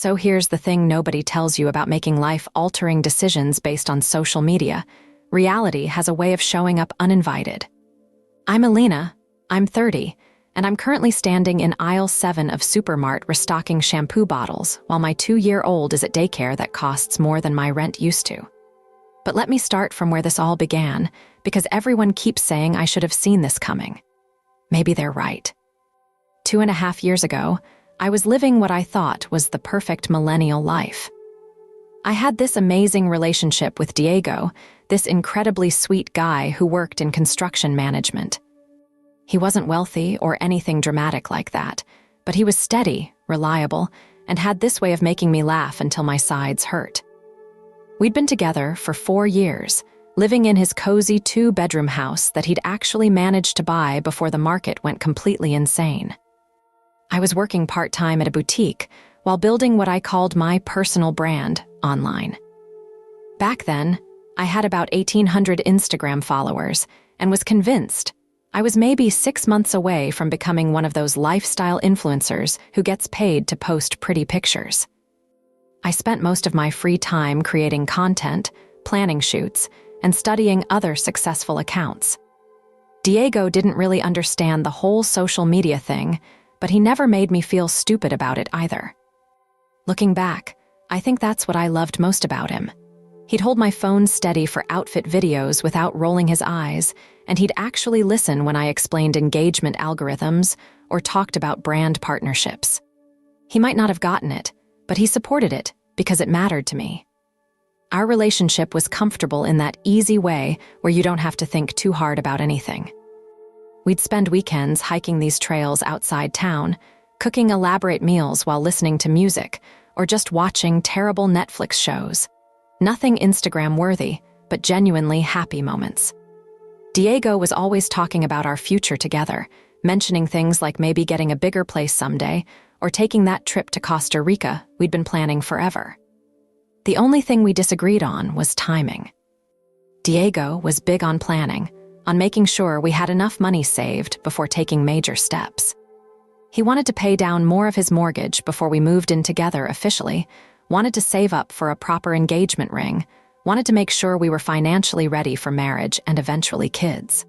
So here's the thing nobody tells you about making life-altering decisions based on social media. Reality has a way of showing up uninvited. I'm Alina, I'm 30, and I'm currently standing in aisle 7 of Supermart restocking shampoo bottles while my 2-year-old is at daycare that costs more than my rent used to. But let me start from where this all began, because everyone keeps saying I should have seen this coming. Maybe they're right. 2.5 years ago, I was living what I thought was the perfect millennial life. I had this amazing relationship with Diego, this incredibly sweet guy who worked in construction management. He wasn't wealthy or anything dramatic like that, but he was steady, reliable, and had this way of making me laugh until my sides hurt. We'd been together for 4 years, living in his cozy 2-bedroom house that he'd actually managed to buy before the market went completely insane. I was working part-time at a boutique while building what I called my personal brand online. Back then, I had about 1,800 Instagram followers and was convinced I was maybe 6 months away from becoming one of those lifestyle influencers who gets paid to post pretty pictures. I spent most of my free time creating content, planning shoots, and studying other successful accounts. Diego didn't really understand the whole social media thing, but he never made me feel stupid about it either. Looking back, I think that's what I loved most about him. He'd hold my phone steady for outfit videos without rolling his eyes, and he'd actually listen when I explained engagement algorithms or talked about brand partnerships. He might not have gotten it, but he supported it because it mattered to me. Our relationship was comfortable in that easy way where you don't have to think too hard about anything. We'd spend weekends hiking these trails outside town, cooking elaborate meals while listening to music, or just watching terrible Netflix shows. Nothing Instagram-worthy, but genuinely happy moments. Diego was always talking about our future together, mentioning things like maybe getting a bigger place someday, or taking that trip to Costa Rica we'd been planning forever. The only thing we disagreed on was timing. Diego was big on planning, on making sure we had enough money saved before taking major steps. He wanted to pay down more of his mortgage before we moved in together officially, wanted to save up for a proper engagement ring, wanted to make sure we were financially ready for marriage and eventually kids.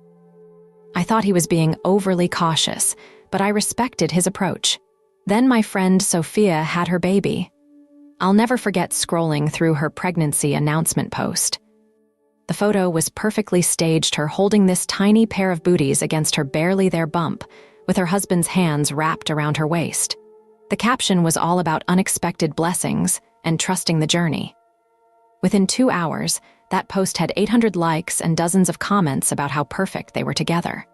I thought he was being overly cautious, but I respected his approach. Then my friend Sophia had her baby. I'll never forget scrolling through her pregnancy announcement post. The photo was perfectly staged, her holding this tiny pair of booties against her barely there bump, with her husband's hands wrapped around her waist. The caption was all about unexpected blessings and trusting the journey. Within 2 hours, that post had 800 likes and dozens of comments about how perfect they were together.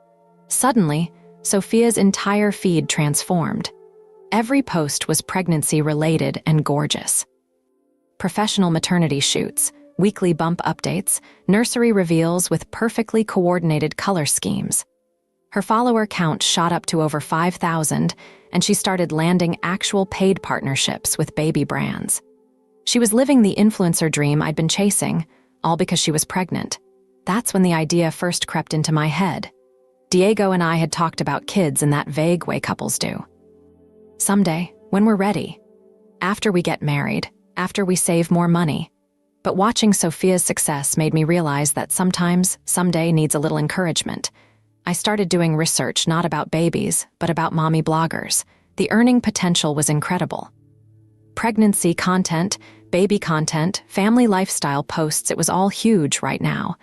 Suddenly, Sophia's entire feed transformed. Every post was pregnancy-related and gorgeous. Professional maternity shoots, weekly bump updates, nursery reveals with perfectly coordinated color schemes. Her follower count shot up to over 5,000, and she started landing actual paid partnerships with baby brands. She was living the influencer dream I'd been chasing, all because she was pregnant. That's when the idea first crept into my head. Diego and I had talked about kids in that vague way couples do. Someday, when we're ready. After we get married, after we save more money. But watching Sophia's success made me realize that sometimes, someday needs a little encouragement. I started doing research not about babies, but about mommy bloggers. The earning potential was incredible. Pregnancy content, baby content, family lifestyle posts, it was all huge right now.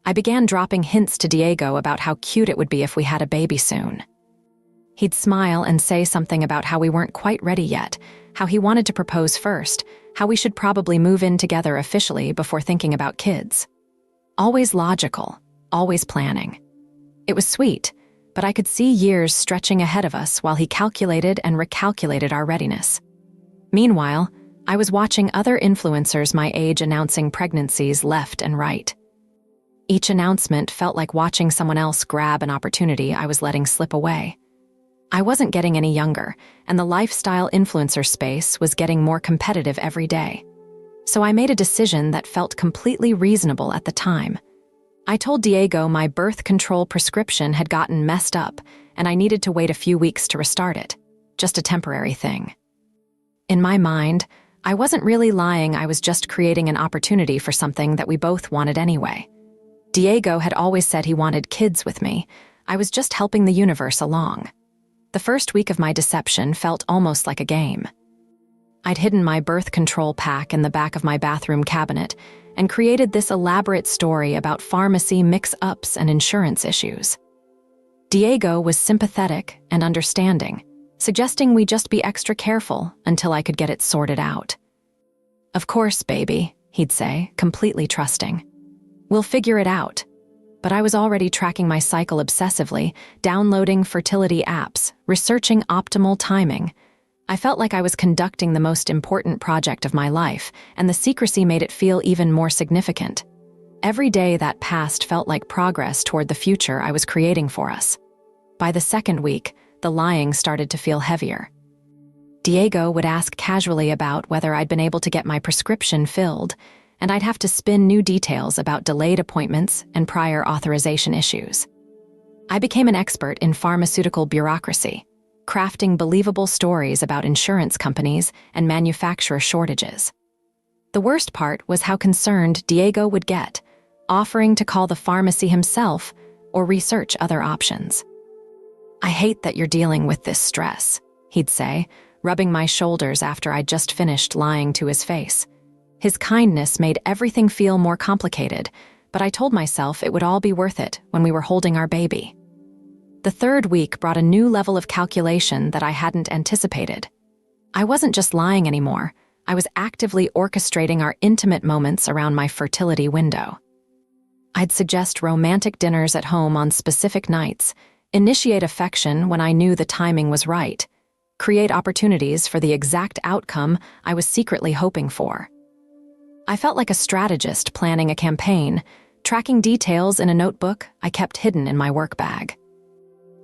I began dropping hints to Diego about how cute it would be if we had a baby soon. He'd smile and say something about how we weren't quite ready yet, how he wanted to propose first, how we should probably move in together officially before thinking about kids. Always logical, always planning. It was sweet, but I could see years stretching ahead of us while he calculated and recalculated our readiness. Meanwhile, I was watching other influencers my age announcing pregnancies left and right. Each announcement felt like watching someone else grab an opportunity I was letting slip away. I wasn't getting any younger, and the lifestyle influencer space was getting more competitive every day. So I made a decision that felt completely reasonable at the time. I told Diego my birth control prescription had gotten messed up, and I needed to wait a few weeks to restart it. Just a temporary thing. In my mind, I wasn't really lying, I was just creating an opportunity for something that we both wanted anyway. Diego had always said he wanted kids with me. I was just helping the universe along. The first week of my deception felt almost like a game. I'd hidden my birth control pack in the back of my bathroom cabinet and created this elaborate story about pharmacy mix-ups and insurance issues. Diego was sympathetic and understanding, suggesting we just be extra careful until I could get it sorted out. "Of course, baby," he'd say, completely trusting. "We'll figure it out." But I was already tracking my cycle obsessively, downloading fertility apps, researching optimal timing. I felt like I was conducting the most important project of my life, and the secrecy made it feel even more significant. Every day that passed felt like progress toward the future I was creating for us. By the second week, the lying started to feel heavier. Diego would ask casually about whether I'd been able to get my prescription filled, and I'd have to spin new details about delayed appointments and prior authorization issues. I became an expert in pharmaceutical bureaucracy, crafting believable stories about insurance companies and manufacturer shortages. The worst part was how concerned Diego would get, offering to call the pharmacy himself or research other options. "I hate that you're dealing with this stress," he'd say, rubbing my shoulders after I'd just finished lying to his face. His kindness made everything feel more complicated, but I told myself it would all be worth it when we were holding our baby. The third week brought a new level of calculation that I hadn't anticipated. I wasn't just lying anymore. I was actively orchestrating our intimate moments around my fertility window. I'd suggest romantic dinners at home on specific nights, initiate affection when I knew the timing was right, create opportunities for the exact outcome I was secretly hoping for. I felt like a strategist planning a campaign, tracking details in a notebook I kept hidden in my work bag.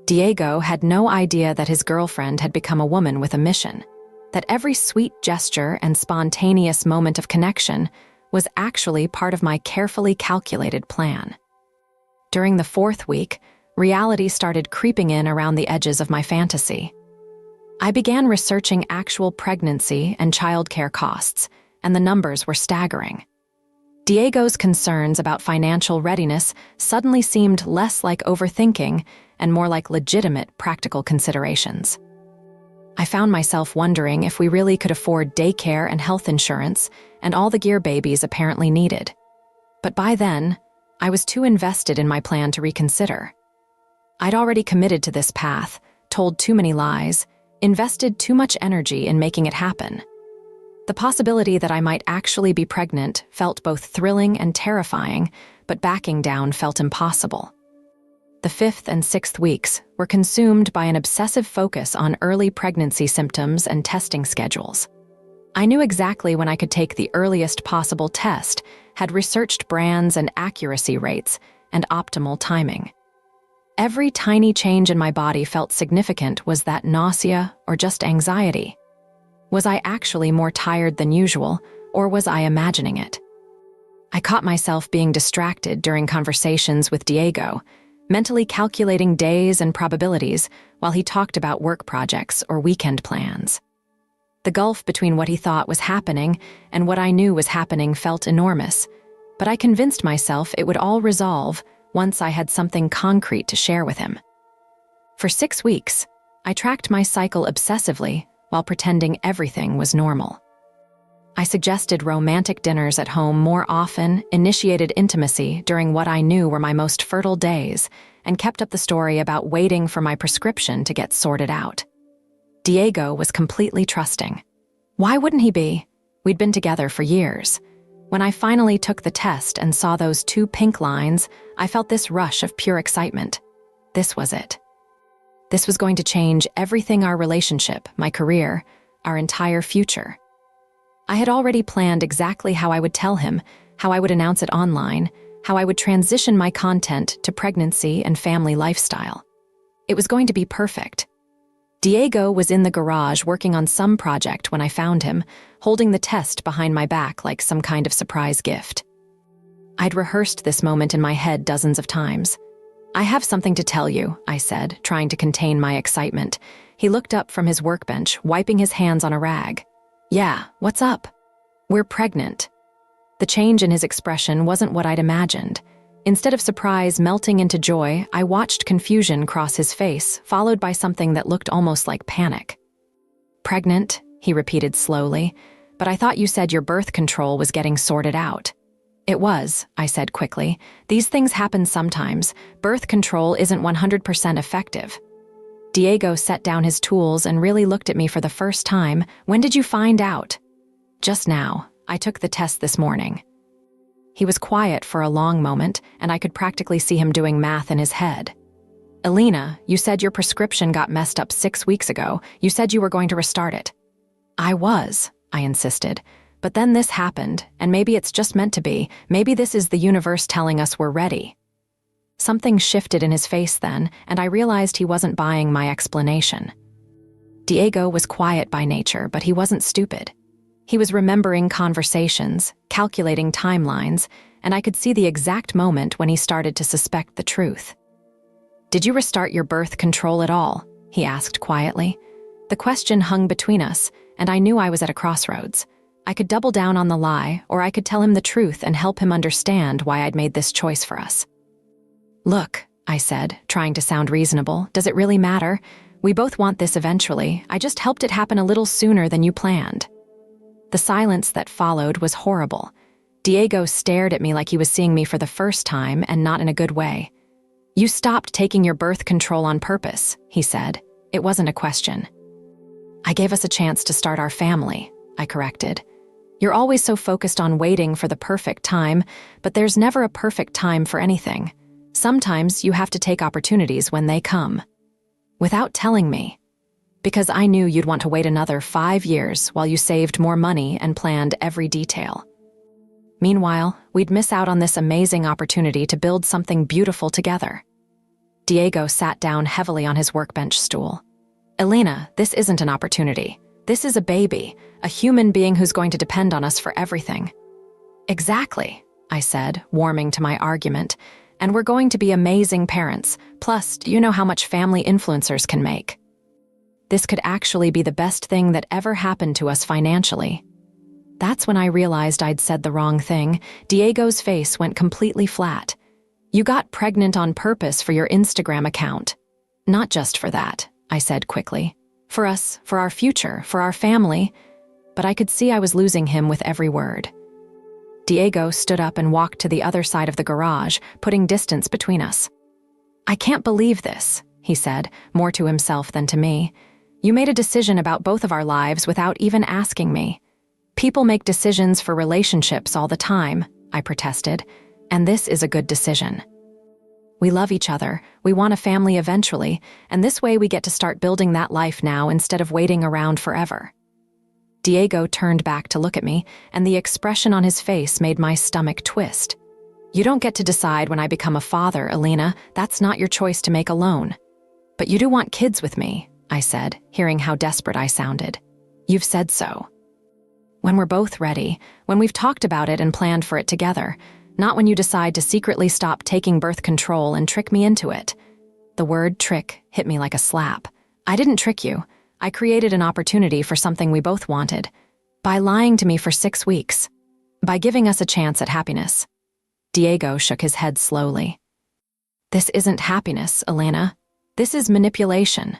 Diego had no idea that his girlfriend had become a woman with a mission, that every sweet gesture and spontaneous moment of connection was actually part of my carefully calculated plan. During the fourth week, reality started creeping in around the edges of my fantasy. I began researching actual pregnancy and childcare costs, and the numbers were staggering. Diego's concerns about financial readiness suddenly seemed less like overthinking and more like legitimate practical considerations. I found myself wondering if we really could afford daycare and health insurance and all the gear babies apparently needed. But by then, I was too invested in my plan to reconsider. I'd already committed to this path, told too many lies, invested too much energy in making it happen. The possibility that I might actually be pregnant felt both thrilling and terrifying, but backing down felt impossible. The fifth and sixth weeks were consumed by an obsessive focus on early pregnancy symptoms and testing schedules. I knew exactly when I could take the earliest possible test, had researched brands and accuracy rates, and optimal timing. Every tiny change in my body felt significant. Was that nausea or just anxiety? Was I actually more tired than usual, or was I imagining it? I caught myself being distracted during conversations with Diego, mentally calculating days and probabilities while he talked about work projects or weekend plans. The gulf between what he thought was happening and what I knew was happening felt enormous, but I convinced myself it would all resolve once I had something concrete to share with him. For 6 weeks, I tracked my cycle obsessively while pretending everything was normal. I suggested romantic dinners at home more often, initiated intimacy during what I knew were my most fertile days, and kept up the story about waiting for my prescription to get sorted out. Diego was completely trusting. Why wouldn't he be? We'd been together for years. When I finally took the test and saw those 2 pink lines, I felt this rush of pure excitement. This was it. This was going to change everything: our relationship, my career, our entire future. I had already planned exactly how I would tell him, how I would announce it online, how I would transition my content to pregnancy and family lifestyle. It was going to be perfect. Diego was in the garage working on some project when I found him, holding the test behind my back like some kind of surprise gift. I'd rehearsed this moment in my head dozens of times. "I have something to tell you," I said, trying to contain my excitement. He looked up from his workbench, wiping his hands on a rag. "Yeah, what's up?" "We're pregnant." The change in his expression wasn't what I'd imagined. Instead of surprise melting into joy, I watched confusion cross his face, followed by something that looked almost like panic. "Pregnant," he repeated slowly, "but I thought you said your birth control was getting sorted out." "It was," I said quickly. "These things happen sometimes. Birth control isn't 100% effective." Diego set down his tools and really looked at me for the first time. "When did you find out?" "Just now. I took the test this morning." He was quiet for a long moment, and I could practically see him doing math in his head. "Alina, you said your prescription got messed up 6 weeks ago. You said you were going to restart it." "I was," I insisted. "But then this happened, and maybe it's just meant to be. Maybe this is the universe telling us we're ready." Something shifted in his face then, and I realized he wasn't buying my explanation. Diego was quiet by nature, but he wasn't stupid. He was remembering conversations, calculating timelines, and I could see the exact moment when he started to suspect the truth. "Did you restart your birth control at all?" he asked quietly. The question hung between us, and I knew I was at a crossroads. I could double down on the lie, or I could tell him the truth and help him understand why I'd made this choice for us. "Look," I said, trying to sound reasonable, "does it really matter? We both want this eventually. I just helped it happen a little sooner than you planned." The silence that followed was horrible. Diego stared at me like he was seeing me for the first time, and not in a good way. "You stopped taking your birth control on purpose," he said. It wasn't a question. "I gave us a chance to start our family," I corrected. "You're always so focused on waiting for the perfect time, but there's never a perfect time for anything. Sometimes you have to take opportunities when they come." "Without telling me." "Because I knew you'd want to wait another 5 years while you saved more money and planned every detail. Meanwhile, we'd miss out on this amazing opportunity to build something beautiful together." Diego sat down heavily on his workbench stool. "Alina, this isn't an opportunity. This is a baby, a human being who's going to depend on us for everything." "Exactly," I said, warming to my argument. "And we're going to be amazing parents. Plus, do you know how much family influencers can make? This could actually be the best thing that ever happened to us financially." That's when I realized I'd said the wrong thing. Diego's face went completely flat. "You got pregnant on purpose for your Instagram account." "Not just for that," I said quickly. "For us, for our future, for our family." But I could see I was losing him with every word. Diego stood up and walked to the other side of the garage, putting distance between us. "I can't believe this," he said, more to himself than to me. "You made a decision about both of our lives without even asking me." "People make decisions for relationships all the time," I protested, "and this is a good decision. We love each other, we want a family eventually, and this way we get to start building that life now instead of waiting around forever." Diego turned back to look at me, and the expression on his face made my stomach twist. "You don't get to decide when I become a father, Alina. That's not your choice to make alone." "But you do want kids with me," I said, hearing how desperate I sounded. "You've said so." "When we're both ready, when we've talked about it and planned for it together, not when you decide to secretly stop taking birth control and trick me into it." The word trick hit me like a slap. "I didn't trick you. I created an opportunity for something we both wanted. By lying to me for 6 weeks. By giving us a chance at happiness." Diego shook his head slowly. "This isn't happiness, Alina. This is manipulation."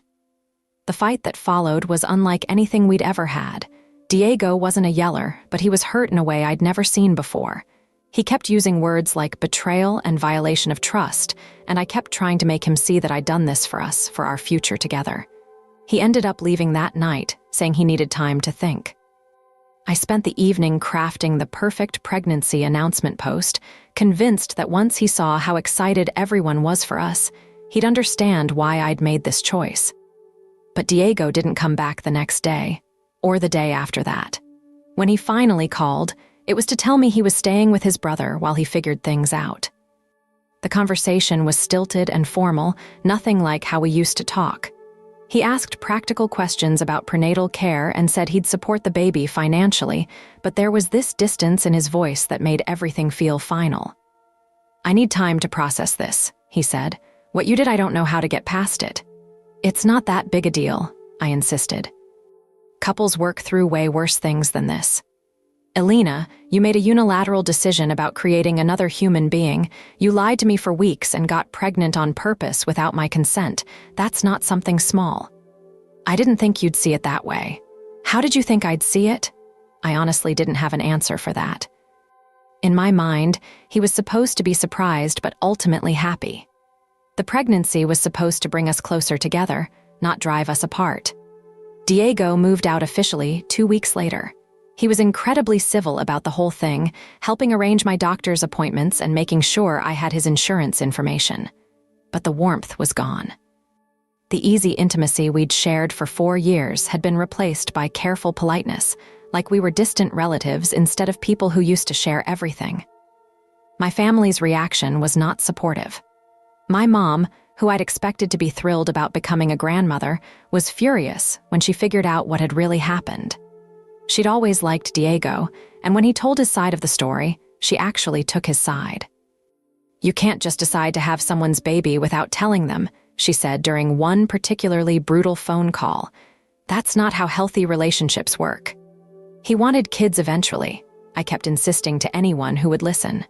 The fight that followed was unlike anything we'd ever had. Diego wasn't a yeller, but he was hurt in a way I'd never seen before. He kept using words like betrayal and violation of trust, and I kept trying to make him see that I'd done this for us, for our future together. He ended up leaving that night, saying he needed time to think. I spent the evening crafting the perfect pregnancy announcement post, convinced that once he saw how excited everyone was for us, he'd understand why I'd made this choice. But Diego didn't come back the next day, or the day after that. When he finally called, it was to tell me he was staying with his brother while he figured things out. The conversation was stilted and formal, nothing like how we used to talk. He asked practical questions about prenatal care and said he'd support the baby financially, but there was this distance in his voice that made everything feel final. "I need time to process this," he said. "What you did, I don't know how to get past it." "It's not that big a deal," I insisted. "Couples work through way worse things than this." Elena, you made a unilateral decision about creating another human being. You lied to me for weeks and got pregnant on purpose without my consent. That's not something small. I didn't think you'd see it that way. How did you think I'd see it? I honestly didn't have an answer for that. In my mind, he was supposed to be surprised but ultimately happy. The pregnancy was supposed to bring us closer together, not drive us apart. Diego moved out officially 2 weeks later. He was incredibly civil about the whole thing, helping arrange my doctor's appointments and making sure I had his insurance information. But the warmth was gone. The easy intimacy we'd shared for 4 years had been replaced by careful politeness, like we were distant relatives instead of people who used to share everything. My family's reaction was not supportive. My mom, who I'd expected to be thrilled about becoming a grandmother, was furious when she figured out what had really happened. She'd always liked Diego, and when he told his side of the story, she actually took his side. "You can't just decide to have someone's baby without telling them," she said during one particularly brutal phone call. "That's not how healthy relationships work." He wanted kids eventually, I kept insisting to anyone who would listen.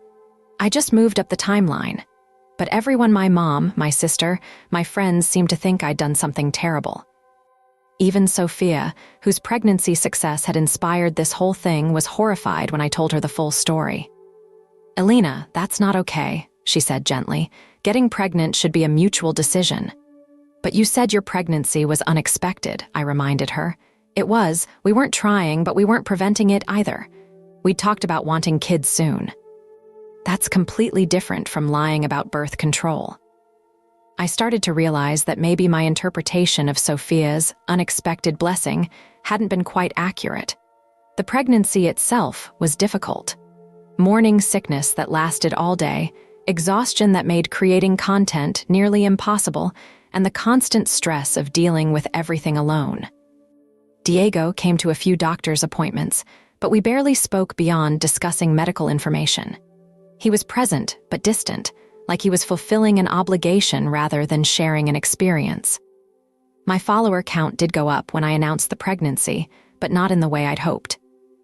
I just moved up the timeline. But everyone, my mom, my sister, my friends, seemed to think I'd done something terrible. Even Sophia, whose pregnancy success had inspired this whole thing, was horrified when I told her the full story. "Elena, that's not okay," she said gently. "Getting pregnant should be a mutual decision." "But you said your pregnancy was unexpected," I reminded her. "It was. We weren't trying, but we weren't preventing it either. We'd talked about wanting kids soon." That's completely different from lying about birth control. I started to realize that maybe my interpretation of Sophia's unexpected blessing hadn't been quite accurate. The pregnancy itself was difficult. Morning sickness that lasted all day, exhaustion that made creating content nearly impossible, and the constant stress of dealing with everything alone. Diego came to a few doctor's appointments, but we barely spoke beyond discussing medical information. He was present but distant, like he was fulfilling an obligation rather than sharing an experience. My follower count did go up when I announced the pregnancy, but not in the way I'd hoped.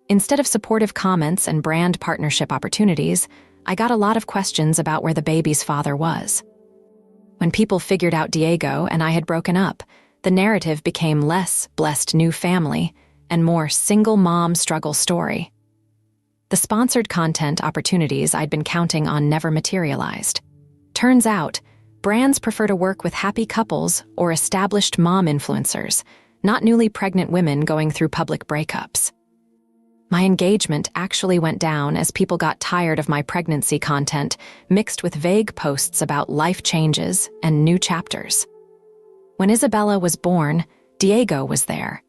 Instead of supportive comments and brand partnership opportunities, I got a lot of questions about where the baby's father was. When people figured out Diego and I had broken up, the narrative became less blessed new family and more single mom struggle story. The sponsored content opportunities I'd been counting on never materialized. Turns out, brands prefer to work with happy couples or established mom influencers, not newly pregnant women going through public breakups. My engagement actually went down as people got tired of my pregnancy content mixed with vague posts about life changes and new chapters. When Isabella was born, Diego was there.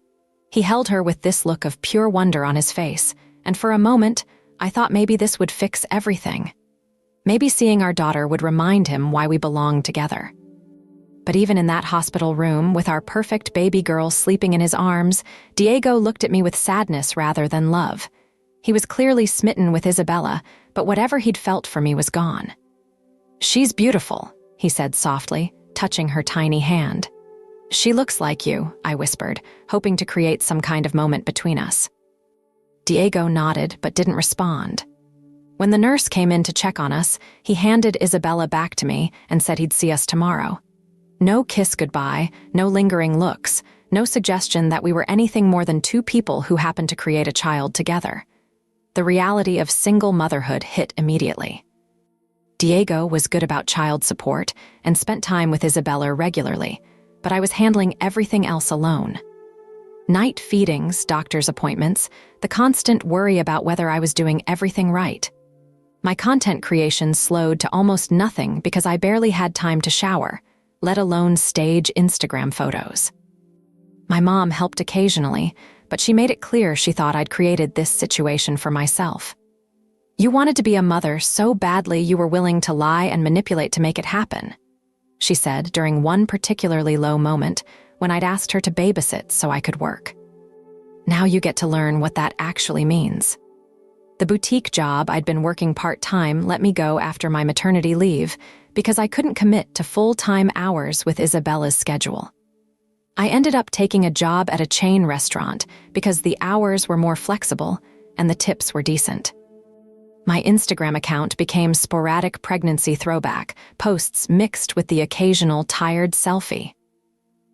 He held her with this look of pure wonder on his face, and for a moment, I thought maybe this would fix everything. Maybe seeing our daughter would remind him why we belonged together. But even in that hospital room, with our perfect baby girl sleeping in his arms, Diego looked at me with sadness rather than love. He was clearly smitten with Isabella, but whatever he'd felt for me was gone. "She's beautiful," he said softly, touching her tiny hand. "She looks like you," I whispered, hoping to create some kind of moment between us. Diego nodded but didn't respond. When the nurse came in to check on us, he handed Isabella back to me and said he'd see us tomorrow. No kiss goodbye, no lingering looks, no suggestion that we were anything more than two people who happened to create a child together. The reality of single motherhood hit immediately. Diego was good about child support and spent time with Isabella regularly, but I was handling everything else alone. Night feedings, doctor's appointments, the constant worry about whether I was doing everything right. My content creation slowed to almost nothing because I barely had time to shower, let alone stage Instagram photos. My mom helped occasionally, but she made it clear she thought I'd created this situation for myself. "You wanted to be a mother so badly you were willing to lie and manipulate to make it happen," she said during one particularly low moment when I'd asked her to babysit so I could work. Now you get to learn what that actually means. The boutique job I'd been working part-time let me go after my maternity leave because I couldn't commit to full-time hours with Isabella's schedule. I ended up taking a job at a chain restaurant because the hours were more flexible and the tips were decent. My Instagram account became sporadic pregnancy throwback, posts mixed with the occasional tired selfie.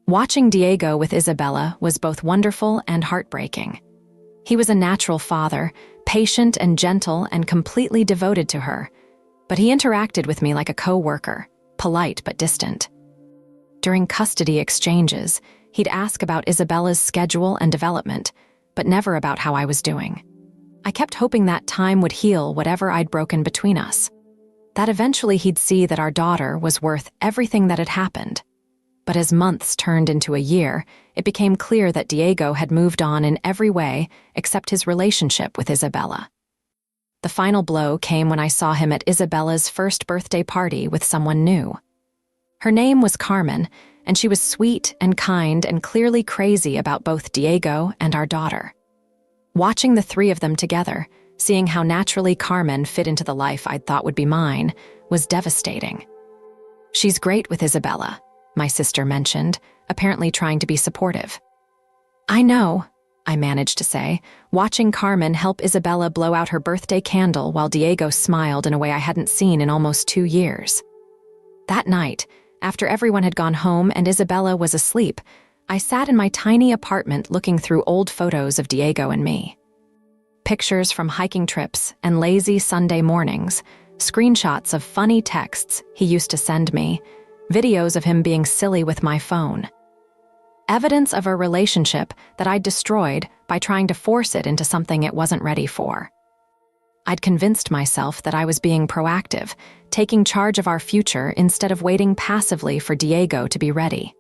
Watching Diego with Isabella was both wonderful and heartbreaking. He was a natural father, patient and gentle and completely devoted to her, but he interacted with me like a co-worker, polite but distant. During custody exchanges, he'd ask about Isabella's schedule and development, but never about how I was doing. I kept hoping that time would heal whatever I'd broken between us. That eventually he'd see that our daughter was worth everything that had happened. But as months turned into a year, it became clear that Diego had moved on in every way except his relationship with Isabella. The final blow came when I saw him at Isabella's first birthday party with someone new. Her name was Carmen, and she was sweet and kind and clearly crazy about both Diego and our daughter. Watching the three of them together, seeing how naturally Carmen fit into the life I'd thought would be mine, was devastating. "She's great with Isabella," my sister mentioned, apparently trying to be supportive. "I know," I managed to say, watching Carmen help Isabella blow out her birthday candle while Diego smiled in a way I hadn't seen in almost 2 years. That night, after everyone had gone home and Isabella was asleep, I sat in my tiny apartment looking through old photos of Diego and me. Pictures from hiking trips and lazy Sunday mornings, screenshots of funny texts he used to send me, videos of him being silly with my phone. Evidence of a relationship that I'd destroyed by trying to force it into something it wasn't ready for. I'd convinced myself that I was being proactive, taking charge of our future instead of waiting passively for Diego to be ready.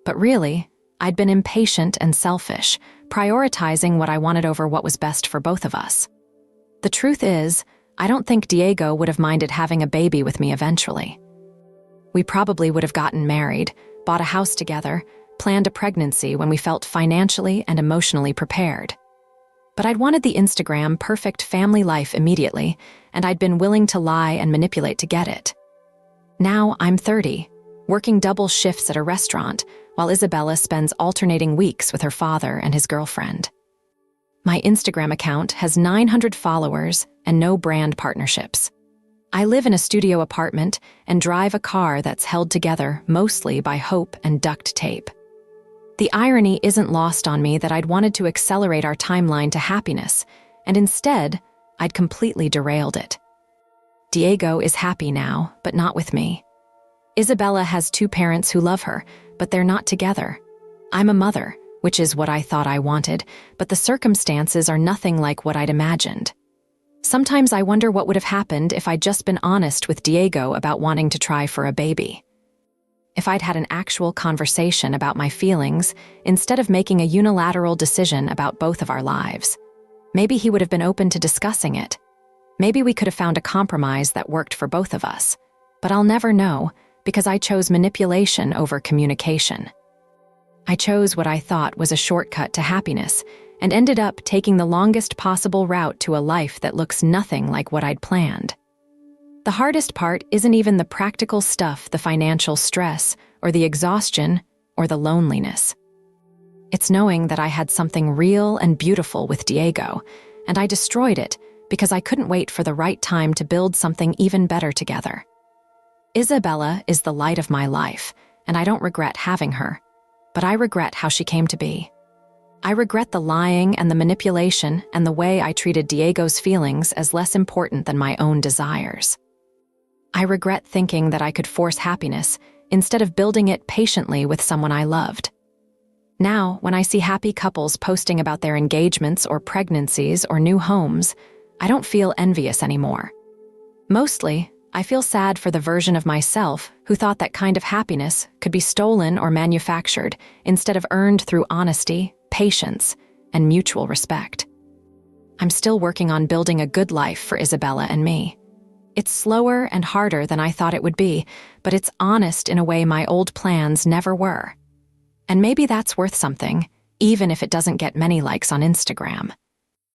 But really, I'd been impatient and selfish, prioritizing what I wanted over what was best for both of us. The truth is, I don't think Diego would have minded having a baby with me eventually. We probably would have gotten married, bought a house together, planned a pregnancy when we felt financially and emotionally prepared. But I'd wanted the Instagram perfect family life immediately, and I'd been willing to lie and manipulate to get it. Now I'm 30, working double shifts at a restaurant, while Isabella spends alternating weeks with her father and his girlfriend. My Instagram account has 900 followers and no brand partnerships. I live in a studio apartment and drive a car that's held together mostly by hope and duct tape. The irony isn't lost on me that I'd wanted to accelerate our timeline to happiness, and instead, I'd completely derailed it. Diego is happy now, but not with me. Isabella has 2 parents who love her, but they're not together. I'm a mother, which is what I thought I wanted, but the circumstances are nothing like what I'd imagined. Sometimes I wonder what would have happened if I'd just been honest with Diego about wanting to try for a baby. If I'd had an actual conversation about my feelings instead of making a unilateral decision about both of our lives. Maybe he would have been open to discussing it. Maybe we could have found a compromise that worked for both of us. But I'll never know because I chose manipulation over communication. I chose what I thought was a shortcut to happiness and ended up taking the longest possible route to a life that looks nothing like what I'd planned. The hardest part isn't even the practical stuff, the financial stress, or the exhaustion, or the loneliness. It's knowing that I had something real and beautiful with Diego, and I destroyed it because I couldn't wait for the right time to build something even better together. Isabella is the light of my life, and I don't regret having her, but I regret how she came to be. I regret the lying and the manipulation and the way I treated Diego's feelings as less important than my own desires. I regret thinking that I could force happiness instead of building it patiently with someone I loved. Now, when I see happy couples posting about their engagements or pregnancies or new homes, I don't feel envious anymore. Mostly, I feel sad for the version of myself who thought that kind of happiness could be stolen or manufactured instead of earned through honesty, patience, and mutual respect. I'm still working on building a good life for Isabella and me. It's slower and harder than I thought it would be, but it's honest in a way my old plans never were. And maybe that's worth something, even if it doesn't get many likes on Instagram.